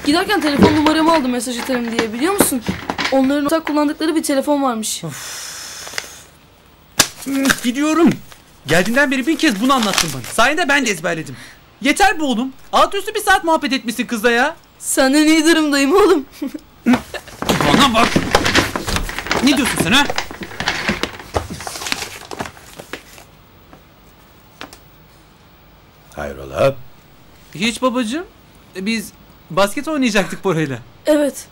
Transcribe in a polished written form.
Giderken telefon numaramı aldım mesaj atarım diye, biliyor musun? Onların ortak kullandıkları bir telefon varmış. Gidiyorum. Geldiğinden beri 1000 kez bunu anlattın bana. Sayende ben de ezberledim. Yeter be oğlum. Alt üstü 1 saat muhabbet etmişsin kızla ya. Senden iyi durumdayım oğlum. Bana bak. Ne diyorsun sen ha? Hayrola? Hiç babacığım. Biz basket oynayacaktık Bora'yla. Evet.